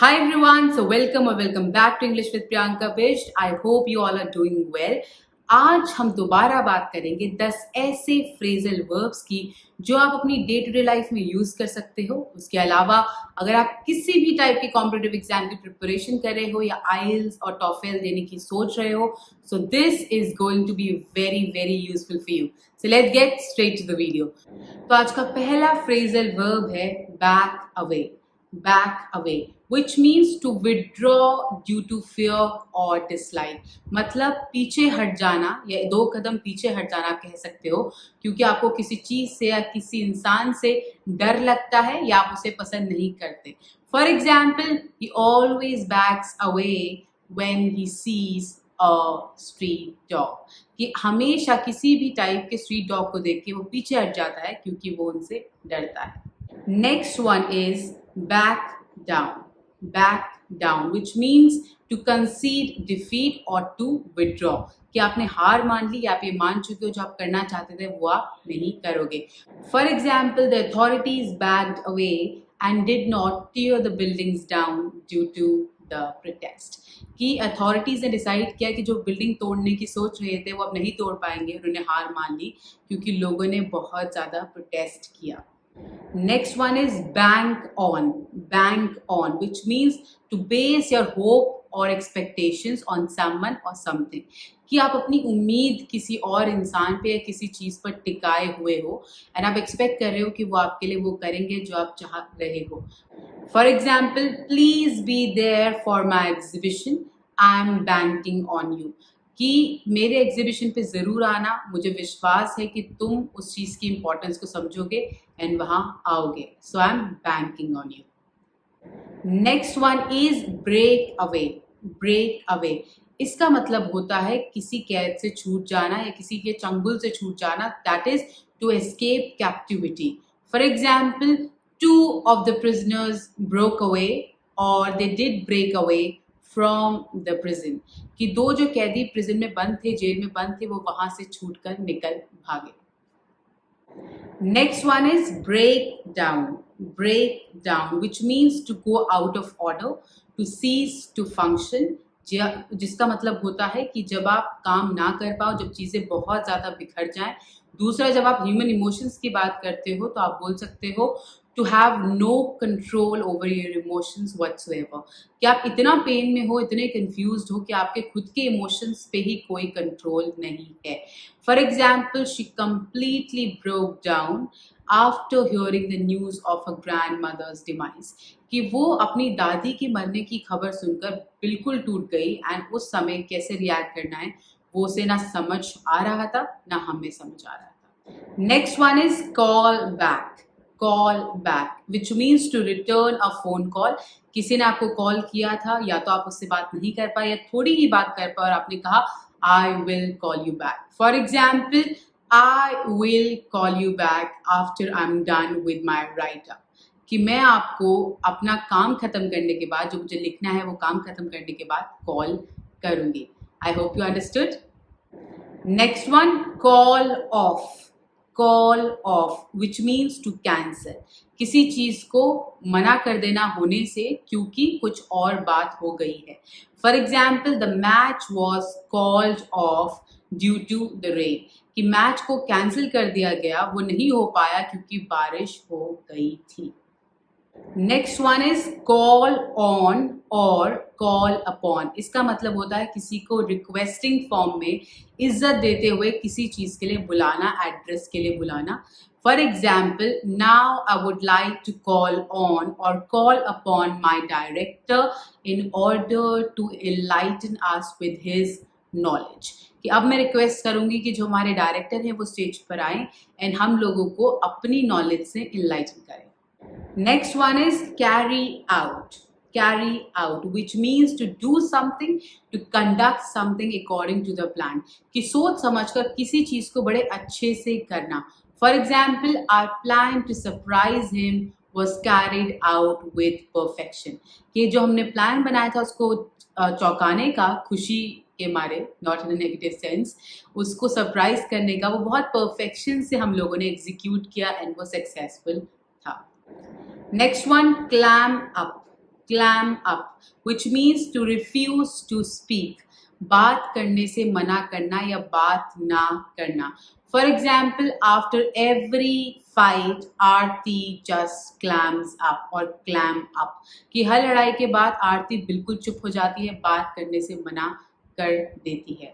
Hi everyone, so welcome back to English with Priyanka Bisht. I hope you all are doing well. आज हम दोबारा बात करेंगे 10 ऐसे फ्रेजल वर्ब्स की जो आप अपनी डे टू डे लाइफ में यूज कर सकते हो। उसके अलावा अगर आप किसी भी टाइप के कॉम्पिटिटिव एग्जाम की प्रिपरेशन कर रहे हो या आईएलटीएस और टॉफेल देने की सोच रहे हो, so this is going to be very very useful for you. So let's get straight to the video. तो आज का पहला फ्रेजल वर्ब है back away. Back away which means to withdraw due to fear or dislike। मतलब पीछे हट जाना या 2 कदम पीछे हट जाना आप कह सकते हो, क्योंकि आपको किसी चीज से या किसी इंसान से डर लगता है या आप उसे पसंद नहीं करते। For example, he always backs away when he sees a street dog। कि हमेशा किसी भी टाइप के स्ट्रीट डॉग को देख के वो पीछे हट जाता है क्योंकि वो उनसे डरता है। Next one is back down. Back down which means to concede defeat or to withdraw। कि आपने हार मान ली या आप ये मान चुके हो जो आप करना चाहते थे वो आप नहीं करोगे। For example, the authorities backed away and did not tear the buildings down due to the protest. कि अथॉरिटीज ने डिसाइड किया कि जो बिल्डिंग तोड़ने की सोच रहे थे वो अब नहीं तोड़ पाएंगे, उन्होंने हार मान ली क्योंकि लोगों ने बहुत ज़्यादा प्रोटेस्ट किया। Next one is bank on। Bank on which means to base your hope or expectations on someone or something। कि आप अपनी उम्मीद किसी और इंसान पे या किसी चीज़ पर टिकाए हुए हो एंड आप एक्सपेक्ट कर रहे हो कि वो आपके लिए वो करेंगे जो आप चाह रहे हो। For example, please be there for my exhibition, I am banking on you. कि मेरे एग्जीबिशन पे ज़रूर आना, मुझे विश्वास है कि तुम उस चीज़ की इम्पोर्टेंस को समझोगे एंड वहाँ आओगे। So I am banking on you. Next one is break away. Break away इसका मतलब होता है किसी कैद से छूट जाना या किसी के चंगुल से छूट जाना, that is to escape captivity. For example, 2 of the prisoners broke away or they did break away from the prison. कि 2 जो कैदी प्रिजन में बंद थे, जेल में बंद थे, वो वहां से छूटकर निकल भागे। Next one is break down. Break down which means to go out of order, to cease to function. जिसका मतलब होता है कि जब आप काम ना कर पाओ, जब चीज़ें बहुत ज़्यादा बिखर जाएं। दूसरा, जब आप ह्यूमन इमोशंस की बात करते हो तो आप बोल सकते हो to have no control over your emotions whatsoever. कि आप इतना पेन में हो, इतने कंफ्यूज हो कि आपके खुद के इमोशंस पे ही कोई कंट्रोल नहीं है। For example, she completely broke down after hearing the news of a grandmother's demise. कि वो अपनी दादी की मरने की खबर सुनकर बिल्कुल टूट गई एंड उस समय कैसे रिएक्ट करना है वो उसे ना समझ आ रहा था ना हमें समझ आ रहा था। Next one is call back. Call back which means to return a phone call. किसी ने आपको कॉल किया था, या तो आप उससे बात नहीं कर पाए या थोड़ी ही बात कर पाए और आपने कहा I will call you back. For example, I will call you back after I am done with my right up. कि मैं आपको अपना काम खत्म करने के बाद, जो मुझे लिखना है वो काम खत्म करने के बाद कॉल करूंगी। I hope you understood. Next one, call off. Call off which means to cancel. किसी चीज को मना कर देना होने से क्योंकि कुछ और बात हो गई है। For example, the match was called off due to the rain. कि मैच को कैंसिल कर दिया गया, वो नहीं हो पाया क्योंकि बारिश हो गई थी। Next one is call on और कॉल अपॉन। इसका मतलब होता है किसी को रिक्वेस्टिंग फॉर्म में इज्जत देते हुए किसी चीज के लिए बुलाना, एड्रेस के लिए बुलाना। For example, now I would like to call on और call upon my director in order to enlighten us with his knowledge. कि अब मैं रिक्वेस्ट करूंगी कि जो हमारे डायरेक्टर हैं वो स्टेज पर आए एंड हम लोगों को अपनी नॉलेज से एनलाइटन करें। Next one is carry out। Carry out which means to do something, to conduct something according to the plan। कि सोच समझकर किसी चीज को बड़े अच्छे से करना। For example, our plan to surprise him was carried out with perfection। कि जो हमने प्लान बनाया था उसको चौंकाने का, खुशी के मारे, नॉट इन नेगेटिव सेंस, उसको सरप्राइज करने का, वो बहुत परफेक्शन से हम लोगों ने एग्जीक्यूट किया एंड वो सक्सेसफुल था। Next one, clam up. clam up, which means to refuse to speak. बात करने से मना करना या बात ना करना. For example, after every fight, Aarti just clams up or clam up. कि हर लड़ाई के बाद आरती बिल्कुल चुप हो जाती है, बात करने से मना कर देती है.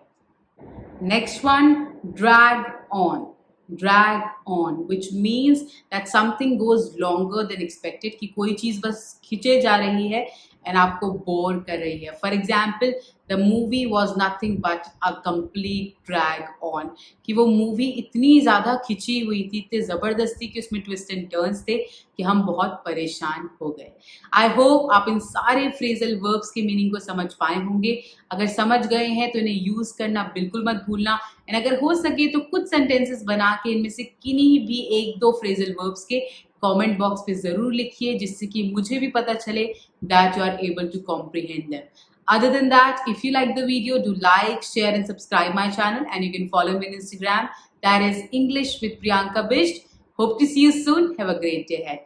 Next one, drag on. Drag on, which means that something goes longer than expected. कि कोई चीज़ बस खींचे जा रही है and आपको बोर कर रही है. For example, the movie was nothing but a complete drag on. कि वो मूवी इतनी ज़्यादा खिंची हुई थी, इतनी ज़बरदस्ती कि उसमें ट्विस्ट एंड टर्न्स थे कि हम बहुत परेशान हो गए. आई होप आप इन सारे फ्रेजल वर्ब्स के मीनिंग को समझ पाए होंगे. अगर समझ गए हैं तो इन्हें यूज़ करना बिल्कुल मत भूलना. एंड अगर हो सके तो कुछ सेंटेंसेस बना के इनमें से किन्हीं भी एक दो फ्रेजल वर्ब्स के कमेंट बॉक्स पे ज़रूर लिखिए, जिससे कि मुझे भी पता चले that you are able to comprehend them. Other than that, if you like the video, do like, share and subscribe my channel, and you can follow me on Instagram. That is English with Priyanka Bisht. Hope to see you soon. Have a great day ahead.